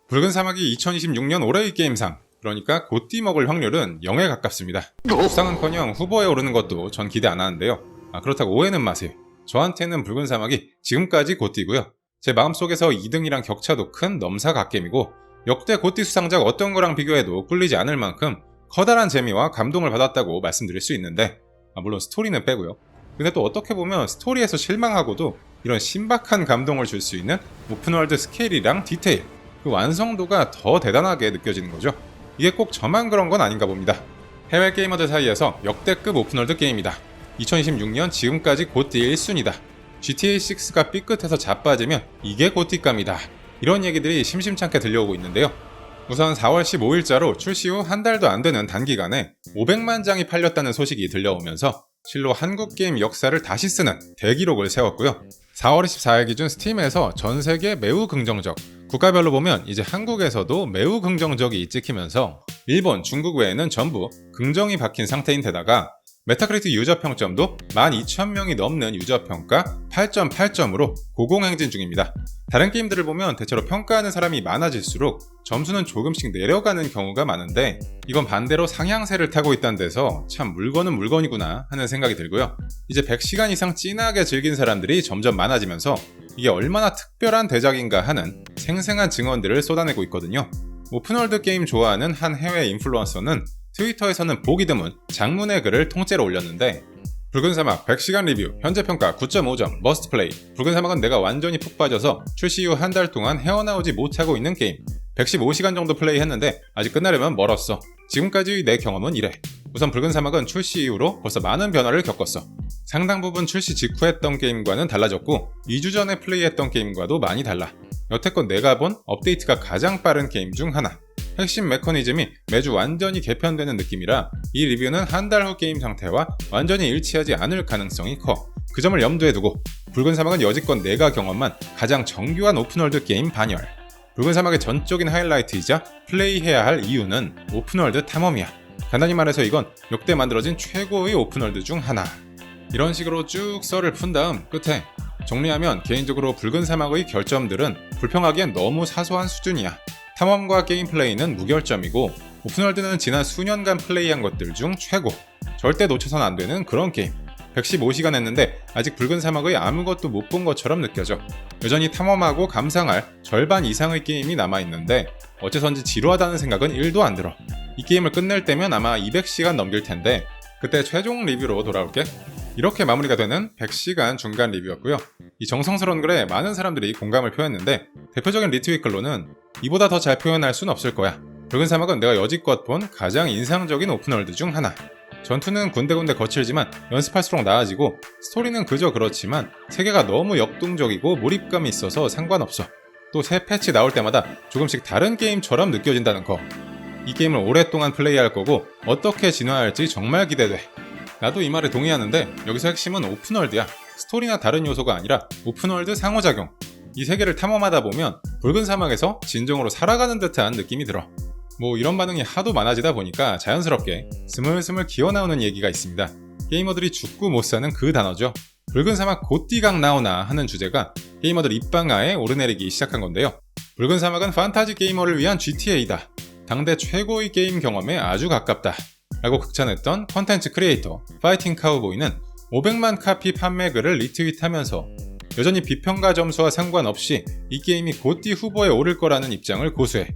붉은 사막이 2026년 올해의 게임상, 그러니까 곧띠 먹을 확률은 0에 가깝습니다. 수상은커녕 후보에 오르는 것도 전 기대 안 하는데요. 그렇다고 오해는 마세요. 저한테는 붉은 사막이 지금까지 곧띠고요. 제 마음속에서 2등이랑 격차도 큰 넘사 갓겜이고 역대 곧띠 수상작 어떤 거랑 비교해도 꿀리지 않을 만큼 커다란 재미와 감동을 받았다고 말씀드릴 수 있는데, 물론 스토리는 빼고요. 근데 또 어떻게 보면 스토리에서 실망하고도 이런 신박한 감동을 줄 수 있는 오픈월드 스케일이랑 디테일, 그 완성도가 더 대단하게 느껴지는 거죠. 이게 꼭 저만 그런 건 아닌가 봅니다. 해외 게이머들 사이에서 역대급 오픈월드 게임이다. 2026년 지금까지 곧띠 1순위다. GTA6가 삐끗해서 자빠지면 이게 곧띠감이다. 이런 얘기들이 심심찮게 들려오고 있는데요. 우선 4월 15일자로 출시 후 한 달도 안 되는 단기간에 500만 장이 팔렸다는 소식이 들려오면서 실로 한국 게임 역사를 다시 쓰는 대기록을 세웠고요. 4월 24일 기준 스팀에서 전 세계 매우 긍정적, 국가별로 보면 이제 한국에서도 매우 긍정적이 찍히면서 일본, 중국 외에는 전부 긍정이 박힌 상태인 데다가 메타크리틱 유저 평점도 12,000명이 넘는 유저 평가 8.8점으로 고공행진 중입니다. 다른 게임들을 보면 대체로 평가하는 사람이 많아질수록 점수는 조금씩 내려가는 경우가 많은데, 이건 반대로 상향세를 타고 있다는 데서 참 물건은 물건이구나 하는 생각이 들고요. 이제 100시간 이상 찐하게 즐긴 사람들이 점점 많아지면서 이게 얼마나 특별한 대작인가 하는 생생한 증언들을 쏟아내고 있거든요. 오픈월드 게임 좋아하는 한 해외 인플루언서는 트위터에서는 보기 드문 장문의 글을 통째로 올렸는데, 붉은 사막 100시간 리뷰, 현재 평가 9.5점, 머스트 플레이. 붉은 사막은 내가 완전히 푹 빠져서 출시 후 한 달 동안 헤어나오지 못하고 있는 게임. 115시간 정도 플레이했는데 아직 끝나려면 멀었어. 지금까지의 내 경험은 이래. 우선 붉은 사막은 출시 이후로 벌써 많은 변화를 겪었어. 상당 부분 출시 직후 했던 게임과는 달라졌고 2주 전에 플레이했던 게임과도 많이 달라. 여태껏 내가 본 업데이트가 가장 빠른 게임 중 하나. 핵심 메커니즘이 매주 완전히 개편되는 느낌이라 이 리뷰는 한 달 후 게임 상태와 완전히 일치하지 않을 가능성이 커. 그 점을 염두에 두고 붉은 사막은 여지껏 내가 경험한 가장 정교한 오픈월드 게임 반열. 붉은 사막의 전적인 하이라이트이자 플레이해야 할 이유는 오픈월드 탐험이야. 간단히 말해서 이건 역대 만들어진 최고의 오픈월드 중 하나. 이런 식으로 쭉 썰을 푼 다음 끝에 정리하면 개인적으로 붉은 사막의 결점들은 불평하기엔 너무 사소한 수준이야. 탐험과 게임 플레이는 무결점이고 오픈월드는 지난 수년간 플레이한 것들 중 최고. 절대 놓쳐선 안 되는 그런 게임. 115시간 했는데 아직 붉은 사막의 아무것도 못 본 것처럼 느껴져. 여전히 탐험하고 감상할 절반 이상의 게임이 남아있는데 어째선지 지루하다는 생각은 1도 안 들어. 이 게임을 끝낼 때면 아마 200시간 넘길 텐데 그때 최종 리뷰로 돌아올게. 이렇게 마무리가 되는 100시간 중간 리뷰였고요. 이 정성스러운 글에 많은 사람들이 공감을 표했는데 대표적인 리트윗 글로는 이보다 더 잘 표현할 순 없을 거야. 붉은 사막은 내가 여지껏 본 가장 인상적인 오픈월드 중 하나. 전투는 군데군데 거칠지만 연습할수록 나아지고 스토리는 그저 그렇지만 세계가 너무 역동적이고 몰입감이 있어서 상관없어. 또 새 패치 나올 때마다 조금씩 다른 게임처럼 느껴진다는 거. 이 게임을 오랫동안 플레이할 거고 어떻게 진화할지 정말 기대돼. 나도 이 말에 동의하는데 여기서 핵심은 오픈월드야. 스토리나 다른 요소가 아니라 오픈월드 상호작용. 이 세계를 탐험하다 보면 붉은 사막에서 진정으로 살아가는 듯한 느낌이 들어. 이런 반응이 하도 많아지다 보니까 자연스럽게 스물스물 기어나오는 얘기가 있습니다. 게이머들이 죽고 못 사는 그 단어죠. 붉은 사막 곧띠강 나오나 하는 주제가 게이머들 입방아에 오르내리기 시작한 건데요. 붉은 사막은 판타지 게이머를 위한 GTA다. 당대 최고의 게임 경험에 아주 가깝다. 라고 극찬했던 컨텐츠 크리에이터 파이팅 카우보이는 500만 카피 판매 글을 리트윗하면서 여전히 비평가 점수와 상관없이 이 게임이 곧띠 후보에 오를 거라는 입장을 고수해.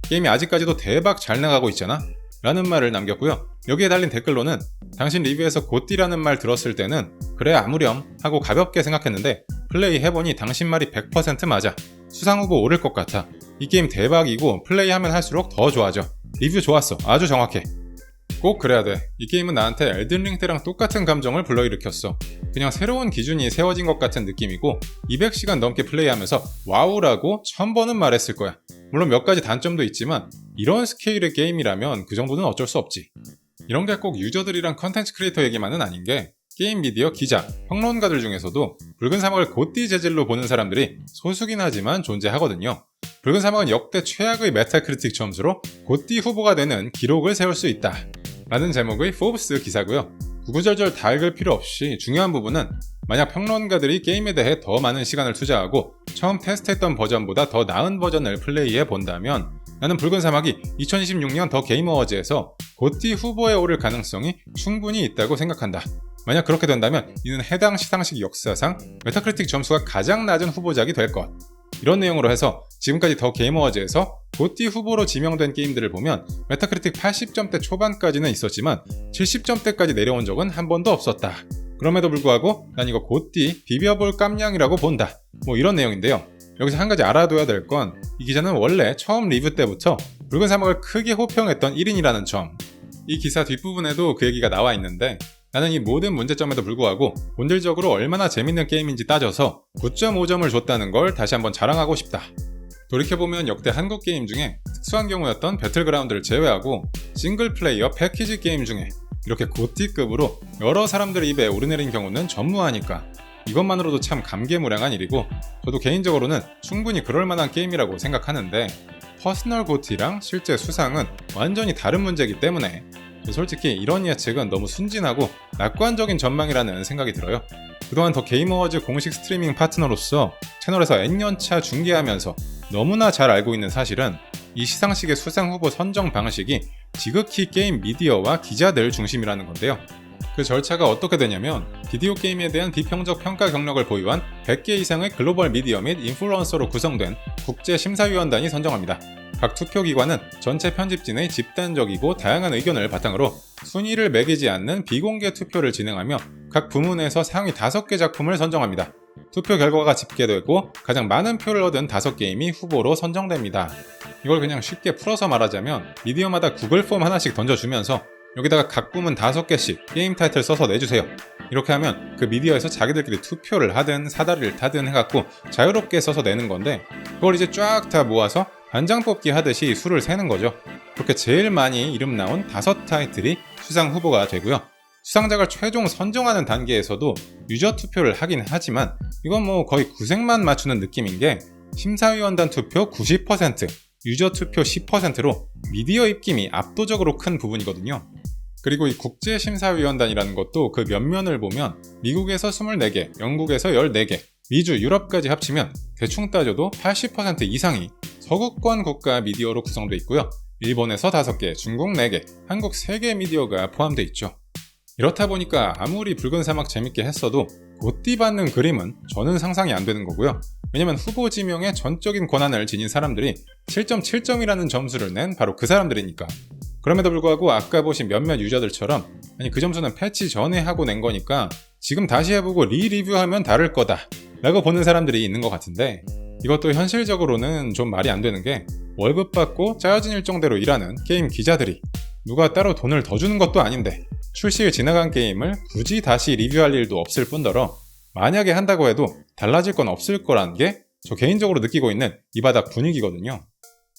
게임이 아직까지도 대박 잘 나가고 있잖아? 라는 말을 남겼고요. 여기에 달린 댓글로는 당신 리뷰에서 곧띠라는 말 들었을 때는 그래 아무렴 하고 가볍게 생각했는데 플레이 해보니 당신 말이 100% 맞아. 수상 후보 오를 것 같아. 이 게임 대박이고 플레이하면 할수록 더 좋아져. 리뷰 좋았어. 아주 정확해. 꼭 그래야 돼. 이 게임은 나한테 엘든링 때랑 똑같은 감정을 불러일으켰어. 그냥 새로운 기준이 세워진 것 같은 느낌이고 200시간 넘게 플레이하면서 와우라고 1000번은 말했을 거야. 물론 몇 가지 단점도 있지만 이런 스케일의 게임이라면 그 정도는 어쩔 수 없지. 이런 게 꼭 유저들이랑 컨텐츠 크리에이터 얘기만은 아닌 게 게임 미디어 기자, 평론가들 중에서도 붉은 사막을 곧띠 재질로 보는 사람들이 소수긴 하지만 존재하거든요. 붉은 사막은 역대 최악의 메타크리틱 점수로 곧띠 후보가 되는 기록을 세울 수 있다. 라는 제목의 포브스 기사고요. 구구절절 다 읽을 필요 없이 중요한 부분은 만약 평론가들이 게임에 대해 더 많은 시간을 투자하고 처음 테스트했던 버전보다 더 나은 버전을 플레이해 본다면 나는 붉은 사막이 2026년 더 게임 어워즈에서 고티 후보에 오를 가능성이 충분히 있다고 생각한다. 만약 그렇게 된다면 이는 해당 시상식 역사상 메타크리틱 점수가 가장 낮은 후보작이 될 것. 이런 내용으로 해서 지금까지 더 게임 어워즈에서 고티 후보로 지명된 게임들을 보면 메타크리틱 80점대 초반까지는 있었지만 70점대까지 내려온 적은 한 번도 없었다. 그럼에도 불구하고 난 이거 고티 비벼볼 깜냥이라고 본다. 뭐 이런 내용인데요. 여기서 한 가지 알아둬야 될 건 이 기자는 원래 처음 리뷰 때부터 붉은 사막을 크게 호평했던 1인이라는 점. 이 기사 뒷부분에도 그 얘기가 나와 있는데 나는 이 모든 문제점에도 불구하고 본질적으로 얼마나 재밌는 게임인지 따져서 9.5점을 줬다는 걸 다시 한번 자랑하고 싶다. 돌이켜보면 역대 한국 게임 중에 특수한 경우였던 배틀그라운드를 제외하고 싱글 플레이어 패키지 게임 중에 이렇게 고티급으로 여러 사람들 입에 오르내린 경우는 전무하니까 이것만으로도 참 감개무량한 일이고 저도 개인적으로는 충분히 그럴 만한 게임이라고 생각하는데 퍼스널 고티랑 실제 수상은 완전히 다른 문제이기 때문에 솔직히 이런 예측은 너무 순진하고 낙관적인 전망이라는 생각이 들어요. 그동안 더 게임 어워즈 공식 스트리밍 파트너로서 채널에서 N년차 중계하면서 너무나 잘 알고 있는 사실은 이 시상식의 수상 후보 선정 방식이 지극히 게임 미디어와 기자들 중심이라는 건데요. 그 절차가 어떻게 되냐면 비디오 게임에 대한 비평적 평가 경력을 보유한 100개 이상의 글로벌 미디어 및 인플루언서로 구성된 국제 심사위원단이 선정합니다. 각 투표기관은 전체 편집진의 집단적이고 다양한 의견을 바탕으로 순위를 매기지 않는 비공개 투표를 진행하며 각 부문에서 상위 5개 작품을 선정합니다. 투표 결과가 집계되고 가장 많은 표를 얻은 5게임이 후보로 선정됩니다. 이걸 그냥 쉽게 풀어서 말하자면 미디어마다 구글 폼 하나씩 던져주면서 여기다가 각 부문 5개씩 게임 타이틀 써서 내주세요. 이렇게 하면 그 미디어에서 자기들끼리 투표를 하든 사다리를 타든 해갖고 자유롭게 써서 내는 건데 그걸 이제 쫙 다 모아서 반장 뽑기 하듯이 수를 세는 거죠. 그렇게 제일 많이 이름 나온 5 타이틀이 수상 후보가 되고요. 수상작을 최종 선정하는 단계에서도 유저 투표를 하긴 하지만 이건 뭐 거의 구색만 맞추는 느낌인 게 심사위원단 투표 90%, 유저 투표 10%로 미디어 입김이 압도적으로 큰 부분이거든요. 그리고 이 국제심사위원단이라는 것도 그 면면을 보면 미국에서 24개, 영국에서 14개, 미주, 유럽까지 합치면 대충 따져도 80% 이상이 서구권 국가 미디어로 구성되어 있고요. 일본에서 5개, 중국 4개, 한국 3개 미디어가 포함되어 있죠. 이렇다 보니까 아무리 붉은 사막 재밌게 했어도 고띠 받는 그림은 저는 상상이 안 되는 거고요. 왜냐면 후보 지명의 전적인 권한을 지닌 사람들이 7.7점이라는 점수를 낸 바로 그 사람들이니까. 그럼에도 불구하고 아까 보신 몇몇 유저들처럼 아니 그 점수는 패치 전에 하고 낸 거니까 지금 다시 해보고 리리뷰하면 다를 거다 라고 보는 사람들이 있는 것 같은데 이것도 현실적으로는 좀 말이 안 되는 게 월급 받고 짜여진 일정대로 일하는 게임 기자들이 누가 따로 돈을 더 주는 것도 아닌데 출시일 지나간 게임을 굳이 다시 리뷰할 일도 없을 뿐더러 만약에 한다고 해도 달라질 건 없을 거라는 게 저 개인적으로 느끼고 있는 이 바닥 분위기거든요.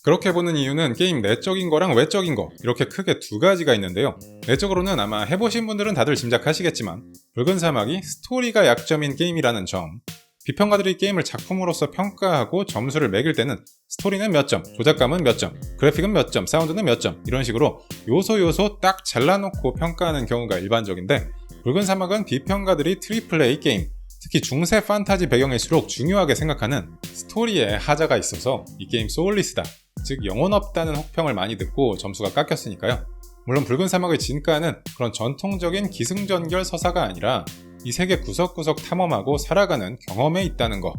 그렇게 보는 이유는 게임 내적인 거랑 외적인 거 이렇게 크게 두 가지가 있는데요. 내적으로는 아마 해보신 분들은 다들 짐작하시겠지만 붉은 사막이 스토리가 약점인 게임이라는 점. 비평가들이 게임을 작품으로서 평가하고 점수를 매길 때는 스토리는 몇 점, 조작감은 몇 점, 그래픽은 몇 점, 사운드는 몇 점 이런 식으로 요소 딱 잘라놓고 평가하는 경우가 일반적인데 붉은 사막은 비평가들이 트리플 A 게임, 특히 중세 판타지 배경일수록 중요하게 생각하는 스토리에 하자가 있어서 이 게임 소울리스다, 즉 영혼 없다는 혹평을 많이 듣고 점수가 깎였으니까요. 물론 붉은 사막의 진가는 그런 전통적인 기승전결 서사가 아니라 이 세계 구석구석 탐험하고 살아가는 경험에 있다는 거.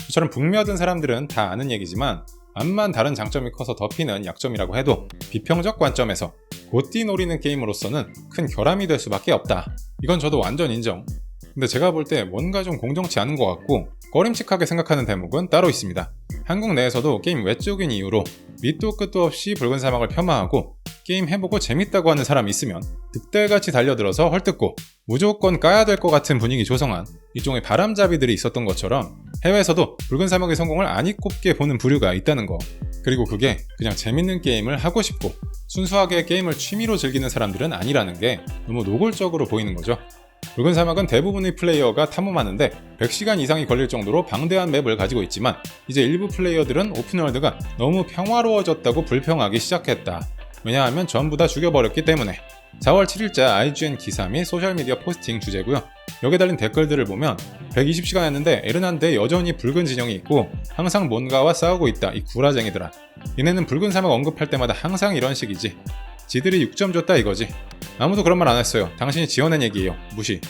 저처럼 북며든 사람들은 다 아는 얘기지만 암만 다른 장점이 커서 덮이는 약점이라고 해도 비평적 관점에서 고띠 노리는 게임으로서는 큰 결함이 될 수밖에 없다. 이건 저도 완전 인정. 근데 제가 볼 때 뭔가 좀 공정치 않은 것 같고 꺼림칙하게 생각하는 대목은 따로 있습니다. 한국 내에서도 게임 외적인 이유로 밑도 끝도 없이 붉은 사막을 폄하하고 게임 해보고 재밌다고 하는 사람이 있으면 득달같이 달려들어서 헐뜯고 무조건 까야 될 것 같은 분위기 조성한 일종의 바람잡이들이 있었던 것처럼 해외에서도 붉은 사막의 성공을 아니 꼽게 보는 부류가 있다는 거. 그리고 그게 그냥 재밌는 게임을 하고 싶고 순수하게 게임을 취미로 즐기는 사람들은 아니라는 게 너무 노골적으로 보이는 거죠. 붉은 사막은 대부분의 플레이어가 탐험하는데 100시간 이상이 걸릴 정도로 방대한 맵을 가지고 있지만 이제 일부 플레이어들은 오픈월드가 너무 평화로워졌다고 불평하기 시작했다. 왜냐하면 전부 다 죽여버렸기 때문에. 4월 7일자 IGN 기사 및 소셜미디어 포스팅 주제고요. 여기에 달린 댓글들을 보면 120시간 했는데 에르난데 여전히 붉은 진영이 있고 항상 뭔가와 싸우고 있다, 이 구라쟁이들아. 얘네는 붉은 사막 언급할 때마다 항상 이런 식이지. 지들이 6점 줬다 이거지. 아무도 그런 말 안 했어요. 당신이 지어낸 얘기예요. 무시.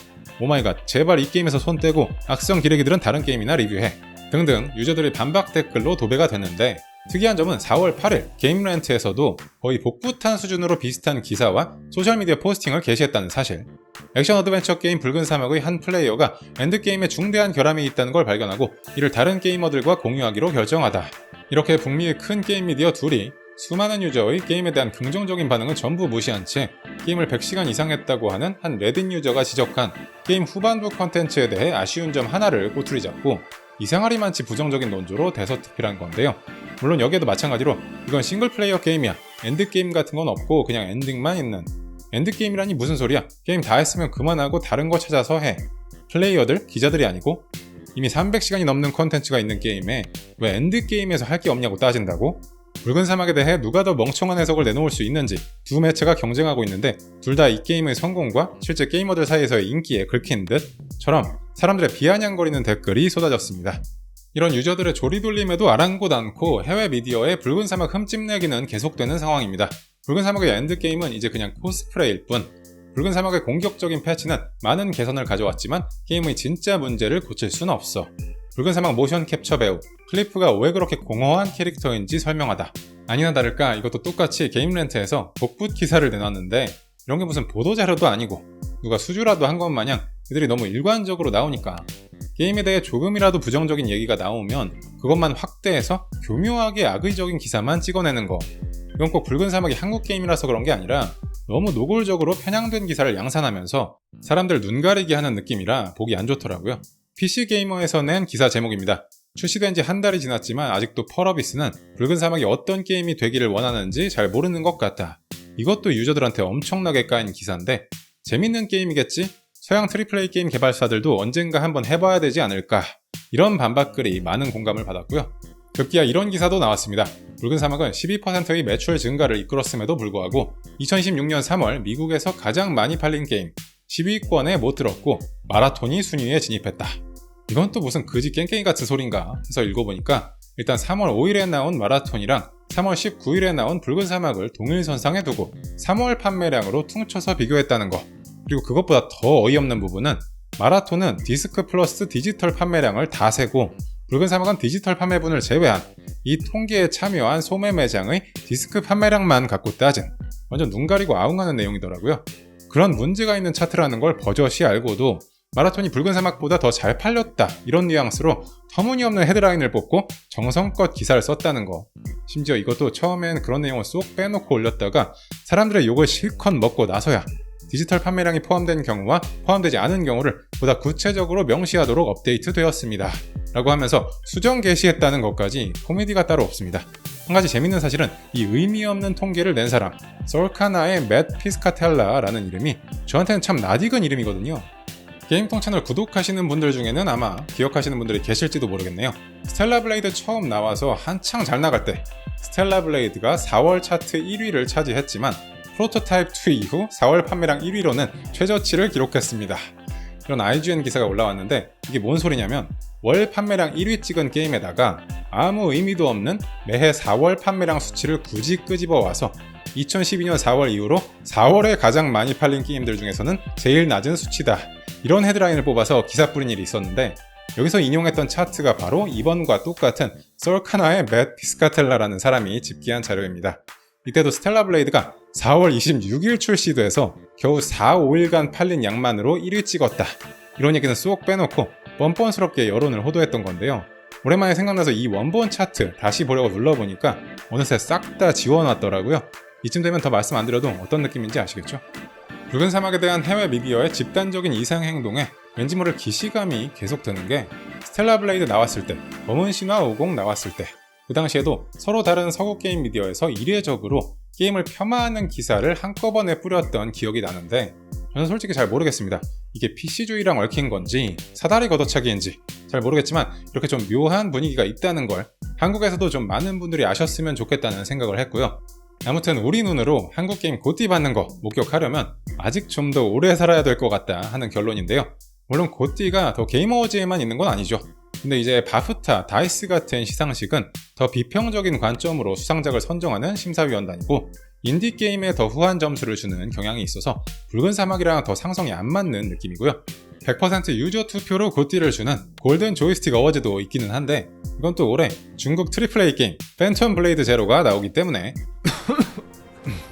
오마이갓, 제발 이 게임에서 손 떼고 악성 기레기들은 다른 게임이나 리뷰해. 등등 유저들의 반박 댓글로 도배가 됐는데, 특이한 점은 4월 8일 게임렌트에서도 거의 복붙한 수준으로 비슷한 기사와 소셜미디어 포스팅을 게시했다는 사실. 액션 어드벤처 게임 붉은 사막의 한 플레이어가 엔드게임에 중대한 결함이 있다는 걸 발견하고 이를 다른 게이머들과 공유하기로 결정하다. 이렇게 북미의 큰 게임 미디어 둘이 수많은 유저의 게임에 대한 긍정적인 반응을 전부 무시한 채 게임을 100시간 이상 했다고 하는 한 레딧 유저가 지적한 게임 후반부 컨텐츠에 대해 아쉬운 점 하나를 꼬투리 잡고 이상하리만치 부정적인 논조로 대서특필한 건데요. 물론 여기에도 마찬가지로 이건 싱글플레이어 게임이야, 엔드게임 같은 건 없고 그냥 엔딩만 있는. 엔드게임이라니 무슨 소리야, 게임 다 했으면 그만하고 다른 거 찾아서 해. 플레이어들, 기자들이 아니고? 이미 300시간이 넘는 컨텐츠가 있는 게임에 왜 엔드게임에서 할 게 없냐고 따진다고? 붉은 사막에 대해 누가 더 멍청한 해석을 내놓을 수 있는지 두 매체가 경쟁하고 있는데 둘 다 이 게임의 성공과 실제 게이머들 사이에서의 인기에 긁힌 듯처럼 사람들의 비아냥거리는 댓글이 쏟아졌습니다. 이런 유저들의 조리돌림에도 아랑곳 않고 해외 미디어의 붉은 사막 흠집내기는 계속되는 상황입니다. 붉은 사막의 엔드게임은 이제 그냥 코스프레일 뿐. 붉은 사막의 공격적인 패치는 많은 개선을 가져왔지만 게임의 진짜 문제를 고칠 수는 없어. 붉은 사막 모션 캡처 배우 클리프가 왜 그렇게 공허한 캐릭터인지 설명하다. 아니나 다를까 이것도 똑같이 게임렌트에서 복붙 기사를 내놨는데 이런 게 무슨 보도자료도 아니고 누가 수주라도 한 것 마냥 그들이 너무 일관적으로 나오니까 게임에 대해 조금이라도 부정적인 얘기가 나오면 그것만 확대해서 교묘하게 악의적인 기사만 찍어내는 거. 이건 꼭 붉은 사막이 한국 게임이라서 그런 게 아니라 너무 노골적으로 편향된 기사를 양산하면서 사람들 눈 가리게 하는 느낌이라 보기 안 좋더라고요. PC게이머에서 낸 기사 제목입니다. 출시된 지 한 달이 지났지만 아직도 펄어비스는 붉은 사막이 어떤 게임이 되기를 원하는지 잘 모르는 것 같다. 이것도 유저들한테 엄청나게 까인 기사인데 재밌는 게임이겠지? 서양 트리플A 게임 개발사들도 언젠가 한번 해봐야 되지 않을까? 이런 반박글이 많은 공감을 받았고요. 급기야 이런 기사도 나왔습니다. 붉은 사막은 12%의 매출 증가를 이끌었음에도 불구하고 2026년 3월 미국에서 가장 많이 팔린 게임 10위권에 못 들었고 마라톤이 순위에 진입했다. 이건 또 무슨 그지 깽깽이 같은 소린가 해서 읽어보니까 일단 3월 5일에 나온 마라톤이랑 3월 19일에 나온 붉은 사막을 동일선상에 두고 3월 판매량으로 퉁쳐서 비교했다는 거. 그리고 그것보다 더 어이없는 부분은 마라톤은 디스크 플러스 디지털 판매량을 다 세고 붉은 사막은 디지털 판매분을 제외한 이 통계에 참여한 소매 매장의 디스크 판매량만 갖고 따진 완전 눈 가리고 아웅하는 내용이더라고요. 그런 문제가 있는 차트라는 걸 버젓이 알고도 마라톤이 붉은 사막보다 더 잘 팔렸다 이런 뉘앙스로 터무니없는 헤드라인을 뽑고 정성껏 기사를 썼다는 거. 심지어 이것도 처음엔 그런 내용을 쏙 빼놓고 올렸다가 사람들의 욕을 실컷 먹고 나서야 디지털 판매량이 포함된 경우와 포함되지 않은 경우를 보다 구체적으로 명시하도록 업데이트되었습니다. 라고 하면서 수정 게시했다는 것까지 코미디가 따로 없습니다. 한 가지 재밌는 사실은 이 의미 없는 통계를 낸 사람 솔카나의 맷 피스카텔라라는 이름이 저한테는 참 낯익은 이름이거든요. 게임통 채널 구독하시는 분들 중에는 아마 기억하시는 분들이 계실지도 모르겠네요. 스텔라 블레이드 처음 나와서 한창 잘 나갈 때 스텔라 블레이드가 4월 차트 1위를 차지했지만 프로토타입 2 이후 4월 판매량 1위로는 최저치를 기록했습니다. 이런 IGN 기사가 올라왔는데 이게 뭔 소리냐면 월 판매량 1위 찍은 게임에다가 아무 의미도 없는 매해 4월 판매량 수치를 굳이 끄집어와서 2012년 4월 이후로 4월에 가장 많이 팔린 게임들 중에서는 제일 낮은 수치다. 이런 헤드라인을 뽑아서 기사 뿌린 일이 있었는데 여기서 인용했던 차트가 바로 이번과 똑같은 솔카나의 맷 피스카텔라라는 사람이 집계한 자료입니다. 이때도 스텔라 블레이드가 4월 26일 출시돼서 겨우 4, 5일간 팔린 양만으로 1위 찍었다. 이런 얘기는 쏙 빼놓고 뻔뻔스럽게 여론을 호도했던 건데요. 오랜만에 생각나서 이 원본 차트 다시 보려고 눌러보니까 어느새 싹 다 지워놨더라고요. 이쯤 되면 더 말씀 안 드려도 어떤 느낌인지 아시겠죠? 붉은 사막에 대한 해외 미디어의 집단적인 이상 행동에 왠지 모를 기시감이 계속 드는 게 스텔라 블레이드 나왔을 때, 검은 신화 50 나왔을 때 그 당시에도 서로 다른 서구 게임 미디어에서 이례적으로 게임을 폄하하는 기사를 한꺼번에 뿌렸던 기억이 나는데 저는 솔직히 잘 모르겠습니다. 이게 PC주의랑 얽힌 건지 사다리 걷어차기인지 잘 모르겠지만 이렇게 좀 묘한 분위기가 있다는 걸 한국에서도 좀 많은 분들이 아셨으면 좋겠다는 생각을 했고요. 아무튼 우리 눈으로 한국 게임 고띠 받는 거 목격하려면 아직 좀 더 오래 살아야 될 것 같다 하는 결론인데요. 물론 고띠가 더 게임 어워즈에만 있는 건 아니죠. 근데 이제 바프타, 다이스 같은 시상식은 더 비평적인 관점으로 수상작을 선정하는 심사위원단이고 인디게임에 더 후한 점수를 주는 경향이 있어서 붉은 사막이랑 더 상성이 안 맞는 느낌이고요. 100% 유저 투표로 고띠를 주는 골든 조이스틱 어워즈도 있기는 한데 이건 또 올해 중국 트리플 A 게임 팬텀 블레이드 제로가 나오기 때문에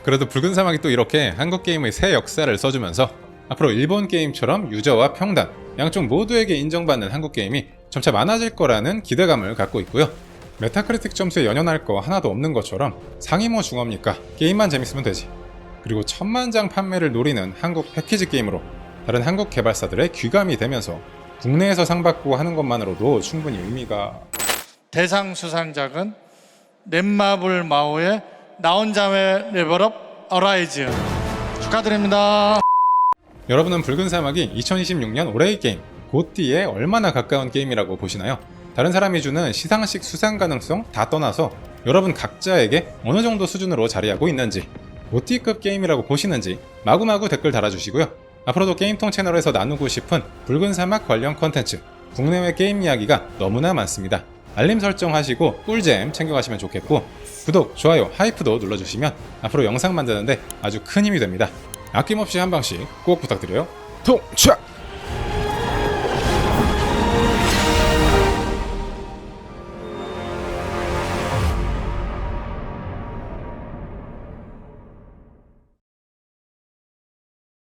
그래도 붉은 사막이 또 이렇게 한국 게임의 새 역사를 써주면서 앞으로 일본 게임처럼 유저와 평단, 양쪽 모두에게 인정받는 한국 게임이 점차 많아질 거라는 기대감을 갖고 있고요. 메타크리틱 점수에 연연할 거 하나도 없는 것처럼 상이 뭐 중업니까 게임만 재밌으면 되지. 그리고 1000만 장 판매를 노리는 한국 패키지 게임으로 다른 한국 개발사들의 귀감이 되면서 국내에서 상 받고 하는 것만으로도 충분히 의미가 대상 수상작은 넷마블 마오의 나 혼자의 레벨업 어라이즈 축하드립니다. 여러분은 붉은 사막이 2026년 올해의 게임 고띠에 얼마나 가까운 게임이라고 보시나요? 다른 사람이 주는 시상식 수상 가능성 다 떠나서 여러분 각자에게 어느 정도 수준으로 자리하고 있는지 고띠급 게임이라고 보시는지 마구마구 댓글 달아주시고요. 앞으로도 게임통 채널에서 나누고 싶은 붉은 사막 관련 컨텐츠 국내외 게임 이야기가 너무나 많습니다. 알림 설정하시고 꿀잼 챙겨가시면 좋겠고 구독, 좋아요, 하이프도 눌러주시면 앞으로 영상 만드는데 아주 큰 힘이 됩니다. 아낌없이 한 방씩 꼭 부탁드려요. 통착!